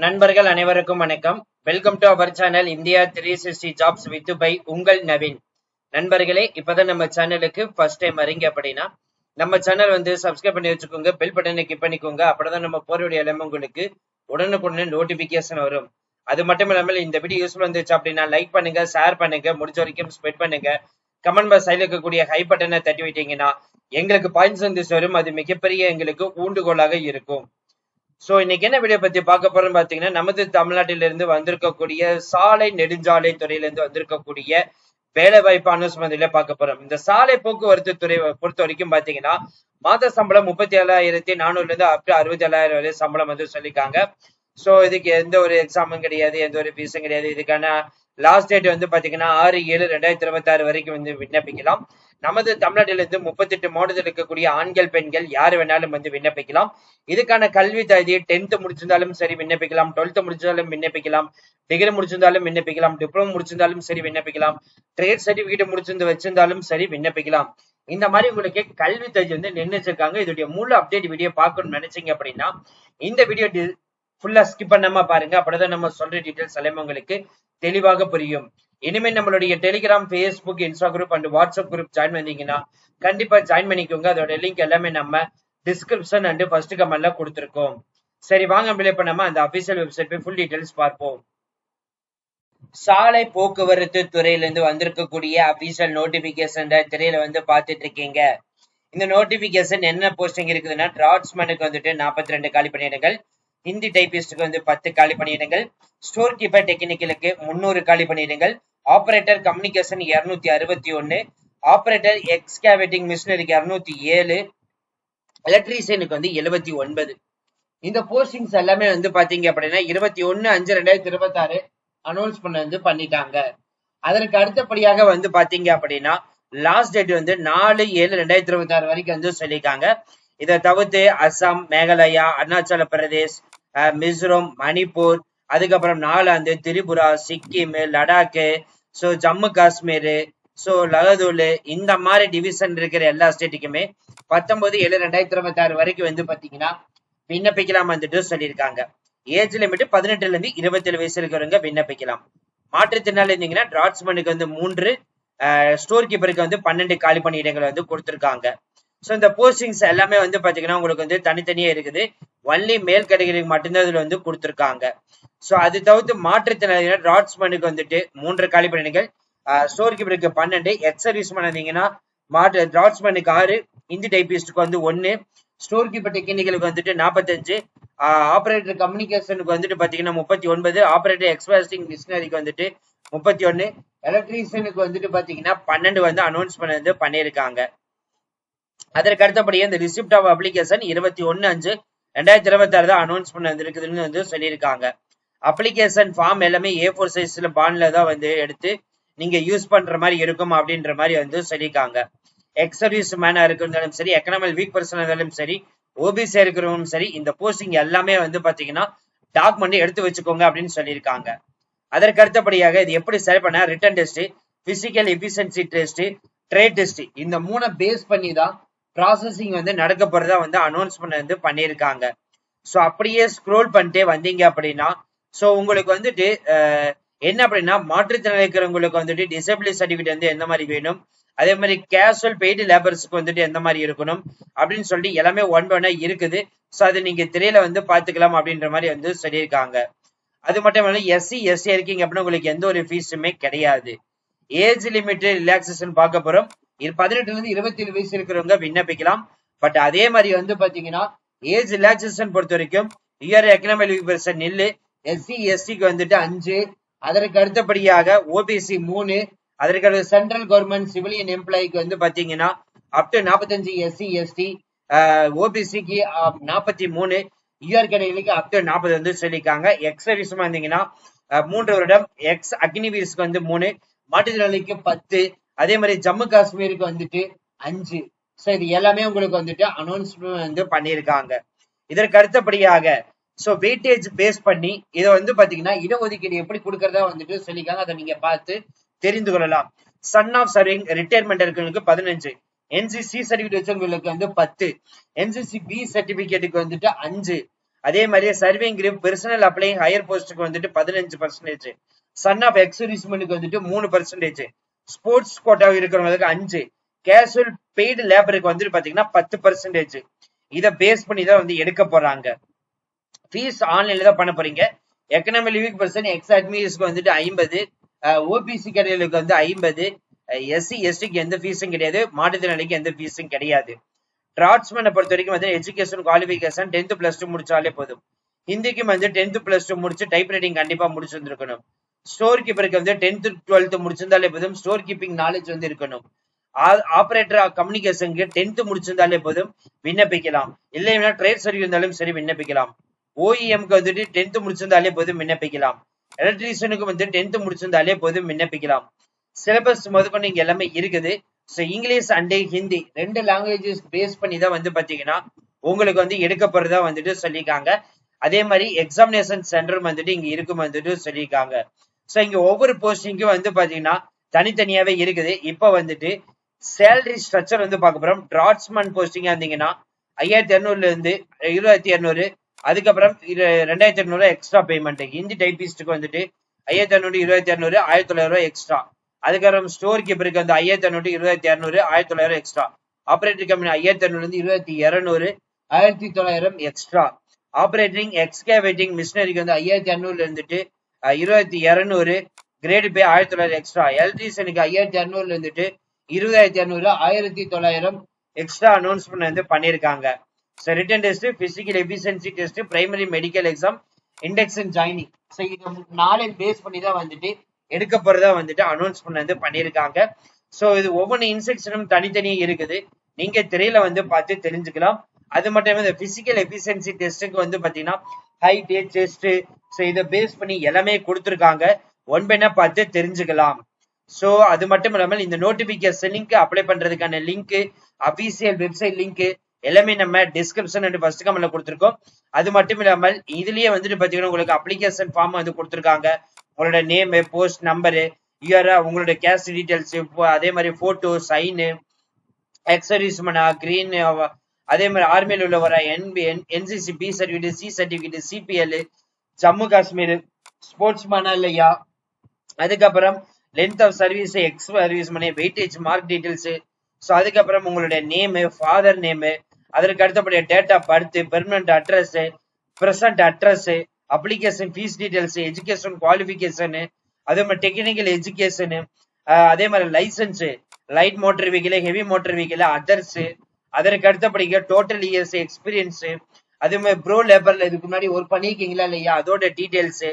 நண்பர்கள் அனைவருக்கும் வணக்கம். Welcome to our channel India 360 jobs with by உங்கள் நவீன். நண்பர்களே, இப்பதான் நம்ம சேனலுக்கு ஃபர்ஸ்ட் டைம் வரீங்க அப்படின்னா நம்ம சேனல் வந்து சப்ஸ்கிரைப் பண்ணி வச்சுக்கோங்க, பெல் பட்டனை கிளிக் பண்ணிக்கோங்க. அப்படிதான் நம்ம போறக்கூடிய எல்லாமே உங்களுக்கு உடனுக்குடன் நோட்டிபிகேஷன் வரும். அது மட்டும் இல்லாமல் இந்த வீடியோ யூஸ்ஃபுல் வந்துச்சு அப்படின்னா லைக் பண்ணுங்க, ஷேர் பண்ணுங்க, முடிஞ்ச வரைக்கும் ஸ்ப்ரெட் பண்ணுங்க. கமெண்ட் பாக்ஸ் சைடுல இருக்கக்கூடிய ஹை பட்டனை தட்டி விட்டீங்கன்னா எங்களுக்கு பாயிண்ட்ஸ் வந்து வரும். அது மிகப்பெரிய எங்களுக்கு ஊண்டுகோலாக இருக்கும். சோ இன்னைக்கு என்ன வீடியோ பத்தி பார்க்க போறோம்னு பாத்தீங்கன்னா, நமது தமிழ்நாட்டிலிருந்து வந்திருக்கக்கூடிய சாலை நெடுஞ்சாலை துறையிலிருந்து வந்திருக்கக்கூடிய வேலை வாய்ப்பு அனௌன்ஸ்மெண்ட்ல பார்க்க போறோம். இந்த சாலை போக்குவரத்து துறை பொறுத்த வரைக்கும் பாத்தீங்கன்னா மாத சம்பளம் 37,400 இருந்து அப் டு 67,000 வரை சம்பளம் வந்து சொல்லிருக்காங்க. சோ இதுக்கு எந்த ஒரு எக்ஸாமும் கிடையாது, எந்த ஒரு ஃபீஸும் கிடையாது. இதுக்கான லாஸ்ட் டேட் வந்து பாத்தீங்கன்னா 6/7/2026 வரைக்கும் வந்து விண்ணப்பிக்கலாம். நமது தமிழ்நாட்டிலிருந்து 38 மாவட்டத்தில் இருக்கக்கூடிய ஆண்கள் பெண்கள் யாரு வேணாலும் வந்து விண்ணப்பிக்கலாம். இதுக்கான கல்வி தகுதி 10th முடிச்சிருந்தாலும் சரி விண்ணப்பிக்கலாம், 12th முடிச்சிருந்தாலும் விண்ணப்பிக்கலாம், டிகிரி முடிச்சிருந்தாலும் விண்ணப்பிக்கலாம், டிப்ளமோ முடிச்சிருந்தாலும் சரி விண்ணப்பிக்கலாம், ட்ரேட் சர்டிபிகேட் முடிச்சிருந்து வச்சிருந்தாலும் சரி விண்ணப்பிக்கலாம். இந்த மாதிரி உங்களுக்கு கல்வி தகுதி வந்து நிர்ணயிச்சிருக்காங்க. இதோடைய முழு அப்டேட் வீடியோ பார்க்கணும்னு நினைச்சீங்க அப்படின்னா இந்த வீடியோ ஃபுல்லா ஸ்கிப் பண்ணாம பாருங்க. அப்படிதான் நம்ம சொல்ற டீடைல்ஸ் எல்லாமே உங்களுக்கு தெளிவாக புரியும். இனிமே நம்மளுடைய Telegram, Facebook, Insta group and WhatsApp group join பண்ணீங்கன்னா கண்டிப்பா ஜாயின் பண்ணிக்கோங்க. அதோட லிங்க் எல்லாமே நம்ம டிஸ்கிரிப்ஷன் அண்ட் ஃபர்ஸ்ட் கமெண்ட்ல கொடுத்திருக்கோம். சரி வாங்க இப்ப நம்ம அந்த அபிஷியல் வெப்சைட் போய் ஃபுல் டீடைல்ஸ் பார்ப்போம். சாலை போக்குவரத்து துறையிலிருந்து வந்திருக்கக்கூடிய அபிஷியல் நோட்டிபிகேஷன் திரையில வந்து பாத்துட்டு இருக்கீங்க. இந்த நோட்டிபிகேஷன் என்ன போஸ்டிங் இருக்குதுன்னா, டிராட்ஸ்மேனுக்கு வந்துட்டு 42 காலி பணியிடங்கள், ஹிந்தி டைபிஸ்டுக்கு வந்து 10 காலி பணியிடங்கள், ஸ்டோர் கீப்பர் டெக்னிக்கலுக்கு 300 காலி பணியிடங்கள், ஆபரேட்டர் கம்யூனிகேஷன் 261, ஆபரேட்டர் எக்ஸ்கவேட்டிங் மிஷினரிக்கு 207, எலக்ட்ரீஷியனுக்கு வந்து 79. இந்த போஸ்டிங்ஸ் எல்லாமே வந்து பாத்தீங்க அப்படின்னா 21/5/2026 அனௌன்ஸ் பண்ணிட்டாங்க. அதற்கு அடுத்தபடியாக வந்து பாத்தீங்க அப்படின்னா லாஸ்ட் டேட் வந்து 4/7/2026 வரைக்கும் வந்து சொல்லியிருக்காங்க. இதை தவிர்த்து அசாம், மேகாலயா, அருணாச்சல பிரதேஷ், மிசோரம், மணிப்பூர், அதுக்கப்புறம் நாகாலாந்து, திரிபுரா, சிக்கிம், லடாக்கு, சோ ஜம்மு காஷ்மீர், சோ லகதூல், இந்த மாதிரி டிவிஷன் இருக்கிற எல்லா ஸ்டேட்டுக்குமே 19/7/2026 வரைக்கும் வந்து பாத்தீங்கன்னா விண்ணப்பிக்கலாம் வந்துட்டு சொல்லியிருக்காங்க. ஏஜ் லிமிட் 18 இருந்து 27 வயசு இருக்கிறவங்க விண்ணப்பிக்கலாம். மாற்றுத்திறனாளி இருந்தீங்கன்னா டிராட்ஸ்மேனுக்கு வந்து 3, ஸ்டோர் கீப்பருக்கு வந்து 12 காலி பணியிடங்கள் வந்து கொடுத்திருக்காங்க. சோ இந்த போஸ்டிங்ஸ் எல்லாமே வந்து பாத்தீங்கன்னா உங்களுக்கு வந்து தனித்தனியா இருக்குது. ஒன்லி மேல் கேட்டகரிக்கு மட்டும்தான் இதுல வந்து கொடுத்திருக்காங்க. சோ அது தவிர்த்து மாற்றுத்திறனாளிகள் டிராட்ஸ்மேனுக்கு வந்துட்டு 3 காலி பணியிடங்கள், ஸ்டோர் கீப்பருக்கு 12, எக்ஸ் சர்வீஸ்மேன் இருந்தீங்கன்னா டிராட்ஸ்மேனுக்கு 6, ஹிந்தி டைபிஸ்டுக்கு வந்து 1, ஸ்டோர் கீப்பர் டெக்னிக்கலுக்கு வந்துட்டு 45, ஆபரேட்டர் கம்யூனிகேஷனுக்கு வந்துட்டு பாத்தீங்கன்னா 39, ஆபரேட்டர் எக்ஸ்பேஸ்டிங் மிஷினரிக்கு வந்துட்டு 31, எலக்ட்ரீஷியனுக்கு வந்துட்டு பாத்தீங்கன்னா 12 வந்து அனௌன்ஸ் பண்ணியிருக்காங்க. அதற்கு அடுத்தபடியே இந்த ரிசிப்ட் ஆஃப் அப்ளிகேஷன் 21/5/2026 தான் அனௌன்ஸ் வந்திருக்குதுன்னு வந்து சொல்லியிருக்காங்க. அப்ளிகேஷன் ஃபார்ம் எல்லாமே A4 சைஸ்ல பாண்ட்ல தான் வந்து எடுத்து நீங்க யூஸ் பண்ற மாதிரி இருக்கும் அப்படின்ற மாதிரி வந்து சொல்லியிருக்காங்க. எக்ஸ் சர்வீஸ் மேனா இருந்தாலும் சரி, எக்கனாமிக் வீக் பர்சன் இருந்தாலும் சரி, ஓபிசி இருக்கிறவங்களும் சரி, இந்த போஸ்டிங் எல்லாமே வந்து பாத்தீங்கன்னா டாக்குமெண்ட் எடுத்து வச்சுக்கோங்க அப்படின்னு சொல்லியிருக்காங்க. அதற்கு அடுத்தபடியாக இது எப்படி செலக்ட் பண்ண, written test, physical efficiency test, trade test, இந்த 3 பேஸ் பண்ணி தான் ப்ராசஸிங் வந்து நடக்க போறதா வந்து அனௌன்ஸ் பண்ணியிருக்காங்க. ஸோ அப்படியே ஸ்க்ரோல் பண்ணிட்டே வந்தீங்க அப்படின்னா ஸோ உங்களுக்கு வந்துட்டு என்ன அப்படின்னா மாற்றுத்திறனாளி இருக்கிறவங்களுக்கு வந்துட்டு டிசபிலிட்டி சர்டிஃபிகேட் வந்து எந்த மாதிரி வேணும், அதே மாதிரி கேஷுவல் பெய்டு லேபர்ஸ்க்கு வந்துட்டு எந்த மாதிரி இருக்கணும் அப்படின்னு சொல்லிட்டு எல்லாமே ஒன் பை ஒன்னா இருக்குது. ஸோ அது நீங்க திரையில வந்து பாத்துக்கலாம் அப்படின்ற மாதிரி வந்து சொல்லியிருக்காங்க. அது மட்டும் இல்லாம SC/ST இருக்கீங்க அப்படின்னா உங்களுக்கு எந்த ஒரு ஃபீஸுமே கிடையாது. ஏஜ் லிமிட் ரிலாக்சேஷன் பார்க்க போறோம். 18 இருந்து 27 வயசு இருக்கிறவங்க விண்ணப்பிக்கலாம். பட் அதே மாதிரி வந்து பாத்தீங்கன்னா ஏஜ் ரிலாக்சேஷன் பொறுத்த வரைக்கும் இயர் எக்கனாமிக் பெர்சன் நில்லு, SC/STக்கு வந்துட்டு 5, அதற்கு அடுத்தபடியாக OBC 3, அதற்கு சென்ட்ரல் கவர்மெண்ட் சிவிலியன் எம்ப்ளாய்க்கு வந்து பாத்தீங்கன்னா அப் டு 45 SC/ST, OBCக்கு 43, இயர் கேட்டகரிக்கு அப் டு 40 வந்து சொல்லியிருக்காங்க. எக்ஸ் சர்வீஸ்மா இருந்தீங்கன்னா 3 வருடம், எக்ஸ் அக்னிவீர்ஸ்க்கு வந்து 3, மாற்றுத்திறனாளிக்கு 10, அதே மாதிரி ஜம்மு காஷ்மீருக்கு வந்துட்டு 5. சோ இது எல்லாமே உங்களுக்கு வந்துட்டு அனௌன்ஸ்மெண்ட் வந்து பண்ணியிருக்காங்க. இதற்கு அடுத்தபடியாக சோ வெயிட்டேஜ் பேஸ் பண்ணி இதை வந்து பாத்தீங்கன்னா இடஒதுக்கீடு எப்படி கொடுக்கறதா வந்துட்டு சொல்லியிருக்காங்க. அதை நீங்க பார்த்து தெரிந்து கொள்ளலாம். சன் ஆஃப் சர்விங் ரிட்டையர்மெண்ட் இருக்கிறவங்களுக்கு 15, NCC சர்டிபிகேட் வச்சவங்களுக்கு வந்து 10, NCC B சர்டிபிகேட்டுக்கு வந்துட்டு 5, அதே மாதிரி சர்விங் கிரிப் பெர்சனல் அப்ளைங் ஹையர் போஸ்ட்டுக்கு வந்துட்டு 15%, சன் ஆஃப் எக்ஸர்விஸ்மென்ட்க்கு வந்துட்டு 3%, ஸ்போர்ட்ஸ் கோட்டா இருக்கிறவங்களுக்கு 5, கேஷுவல் பெய்டு லேபருக்கு வந்துட்டு பாத்தீங்கன்னா 10%. இதை பேஸ் பண்ணி தான் வந்து எடுக்க போறாங்க. ஃபீஸ் ஆன்லைன்ல தான் பண்ண போறீங்க. எக்கனாமிக் லிவிங் பர்சன் எக்ஸ் அட்மிஸ்க்கு வந்துட்டு 50, ஓபிசி கேட்டகரிக்கு வந்து 50, எஸ்சி எஸ்டிக்கு எந்த ஃபீஸும் கிடையாது, மாற்றுத்திறனாளிக்கு எந்த ஃபீஸும் கிடையாது. டிராட்ஸ்மேனை பொறுத்த வரைக்கும் வந்து எஜுகேஷன் குவாலிஃபிகேஷன் 10th + 2 முடிச்சாலே போதும். ஹிந்திக்கு வந்து 10th + 2 முடிச்சு டைப் ரைட்டிங் கண்டிப்பா முடிச்சிருந்திருக்கணும். ஸ்டோர் கீப்பருக்கு வந்து 10th 12th முடிச்சிருந்தாலே போதும், ஸ்டோர் கீப்பிங் நாலேஜ் வந்து இருக்கணும். ஆபரேட்டர் கம்யூனிகேஷனுக்கு 10th முடிச்சிருந்தாலே போதும் விண்ணப்பிக்கலாம். இல்லைன்னா ட்ரேட் சர்வீஸ் இருந்தாலும் சரி விண்ணப்பிக்கலாம். ஓஇஎம்க்கு வந்துட்டு 10th முடிச்சிருந்தாலே போதும் விண்ணப்பிக்கலாம். எலக்ட்ரீஷியனுக்கு வந்து 10th முடிச்சிருந்தாலே போதும் விண்ணப்பிக்கலாம். சிலபஸ் முதற்கொண்டு இங்க எல்லாமே இருக்குது. So English and Hindi 2 languages base பண்ணி தான் வந்து பாத்தீங்கன்னா உங்களுக்கு வந்து எடுக்கப்படுறதா வந்துட்டு சொல்லியிருக்காங்க. அதே மாதிரி எக்ஸாமினேஷன் சென்டர் வந்துட்டு இங்க இருக்கும் வந்துட்டு சொல்லியிருக்காங்க. ஸோ இங்க ஒவ்வொரு போஸ்டிங்கும் வந்து பாத்தீங்கன்னா தனித்தனியாவே இருக்குது. இப்ப வந்துட்டு சேலரி ஸ்ட்ரக்சர் வந்து பார்க்க போறோம். டிராட்ஸ்மேன் போஸ்டிங்கா இருந்தீங்கன்னா 5200 இருந்து 2200, அதுக்கப்புறம் 2800 எக்ஸ்ட்ரா பேமெண்ட். ஹிந்தி டைபிஸ்டுக்கு வந்துட்டு 5500, 2200, 1900 எக்ஸ்ட்ரா. அதுக்கப்புறம் ஸ்டோர் கீப்பருக்கு வந்து 5500, 2200, 1900 எக்ஸ்ட்ரா. ஆபரேட்டர் கம்பெனி 5500 இருந்து 2200, 1900 எக்ஸ்ட்ரா. ஆபரேட்டிங் எக்ஸ்கவேட்டிங் மிஷினரிக்கு வந்து 5200 இருந்துட்டு 2200, கிரேடு பே 1900 எக்ஸ்ட்ரா. எலக்ட்ரீஷியனுக்கு 5200 இருந்துட்டு 20200, 1900 எக்ஸ்ட்ரா அனௌன்ஸ்மெண்ட் வந்து பண்ணிருக்காங்க. So written test, physical efficiency test, primary medical exam, induction joining. So இது 4 பேஸ் பண்ணி தான் வந்துட்டு எடுக்க போறதா வந்துட்டு அனௌன்ஸ்மெண்ட் வந்து பண்ணிருக்காங்க. ஸோ இது ஒவ்வொரு இன்ஸ்ட்ரக்ஷனும் தனித்தனியே இருக்குது. நீங்க திரையில வந்து பார்த்து தெரிஞ்சுக்கலாம். அது மட்டும் இல்லாம இந்த பிசிக்கல் எஃபிஷியன்சி டெஸ்ட்டுக்கு வந்து பாத்தீங்கன்னா ஹைட், செஸ்ட், ஸோ இதை பேஸ் பண்ணி எல்லாமே கொடுத்துருக்காங்க. ஒன் பை பார்த்து தெரிஞ்சுக்கலாம். ஸோ அது மட்டும் இல்லாமல் இந்த நோட்டிபிகேஷன் லிங்க் அப்ளை பண்றதுக்கான லிங்க், அபிஷியல் வெப்சைட் லிங்க் எல்லாமே நம்ம டிஸ்கிரிப்ஷன் அண்ட் ஃபர்ஸ்ட் கமெண்ட்ல கொடுத்துருக்கோம். அது மட்டும் இல்லாமல் இதுலயே வந்துட்டு பாத்தீங்கன்னா உங்களுக்கு அப்ளிகேஷன் ஃபார்ம் வந்து கொடுத்துருக்காங்க. உங்களோட நேம், போஸ்ட் நம்பரு, யூஆர், உங்களோட கேஸ்ட் டீடைல்ஸ், அதே மாதிரி போட்டோ, சைனு, எக்ஸர்வீஸ்மனா, கிரீன், அதே மாதிரி ஆர்மியில் உள்ள வர NCC B certificate, C certificate, CPL, Jammu Kashmir ஸ்போர்ட்ஸ்மேனா இல்லையா, அதுக்கப்புறம் length of service, ex serviceman, weightage, mark details. So அதுக்கப்புறம் உங்களுடைய நேமு, ஃபாதர் நேமு, அதற்கு அடுத்தபடிய date of birth, permanent address, present address, application fee details, education qualification, அதே மாதிரி technical education, அதே மாதிரி license, light motor vehicle, heavy motor vehicle, others, அதற்கு அடுத்தபடிக்க டோட்டல் இயர்ஸ் எக்ஸ்பீரியன்ஸ், அதே மாதிரி ப்ரோ லேபர்ல இதுக்கு முன்னாடி ஒர்க் பண்ணிருக்கீங்களா இல்லையா அதோட டீடைல்ஸ்,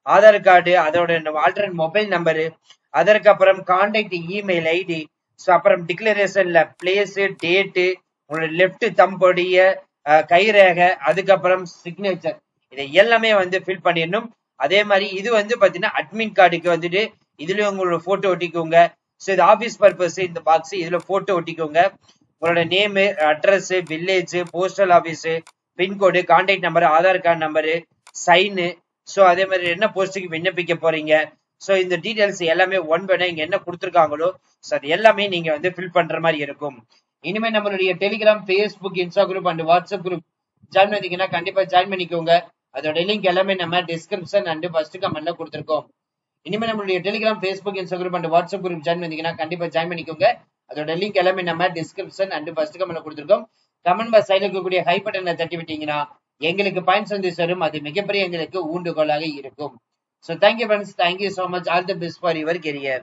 ஆதார் கார்டு, அதோட ஆல்டர்னேட் மொபைல் நம்பரு, அதற்கு அப்புறம் கான்டாக்ட் இமெயில் ஐடி, ஸோ அப்புறம் டிக்ளரேஷன்ல பிளேஸ், டேட்டு, உங்களோட லெஃப்ட் தம்புடைய கைரேகை, அதுக்கப்புறம் சிக்னேச்சர், இதை எல்லாமே வந்து ஃபில் பண்ணிடணும். அதே மாதிரி இது வந்து பாத்தீங்கன்னா அட்மின் கார்டுக்கு வந்துட்டு இதுல உங்களோட போட்டோ ஒட்டிக்கோங்க. ஸோ இது ஆபீஸ் பர்பஸ், இந்த பாக்ஸ் இதுல போட்டோ ஒட்டிக்கோங்க. உங்களோட name, address, village, postal office, pincode, contact number, Aadhaar card number, sign. So அதே மாதிரி என்ன போஸ்ட்டுக்கு விண்ணப்பிக்க போறீங்க, ஸோ இந்த டீடைல்ஸ் எல்லாமே ஒன் பை இங்க என்ன கொடுத்துருக்காங்களோ ஸோ அது எல்லாமே நீங்க வந்து ஃபில் பண்ற மாதிரி இருக்கும். இனிமே நம்மளுடைய Telegram, Facebook, Insta group and WhatsApp group join பண்ணீங்கன்னா கண்டிப்பா ஜாயின் பண்ணிக்கோங்க. அதோட லிங்க் எல்லாமே நம்ம டிஸ்கிரிப்ஷன் அண்ட் ஃபர்ஸ்ட் கமெண்ட்ல கொடுத்துருக்கோம். இனிமே நம்மளுடைய Telegram, Facebook, Insta group and WhatsApp group join பண்ணீங்கன்னா கண்டிப்பா ஜாயின் பண்ணிக்கோங்க. அதோட லிங்க் எல்லாமே நம்ம டிஸ்கிரிப்ஷன் அண்ட் ஃபர்ஸ்ட் கமெண்ட்ல கொடுத்துருக்கோம். கமெண்ட் பாக்ஸ் சைடுல இருக்கக்கூடிய ஹை பட்டனை தட்டி விட்டீங்கன்னா எங்களுக்கு பாயிண்ட்ஸ் வந்து சேரும். அது மிகப்பெரிய எங்களுக்கு ஊண்டுகோலாக இருக்கும். So thank you friends, thank you so much, all the best for your career.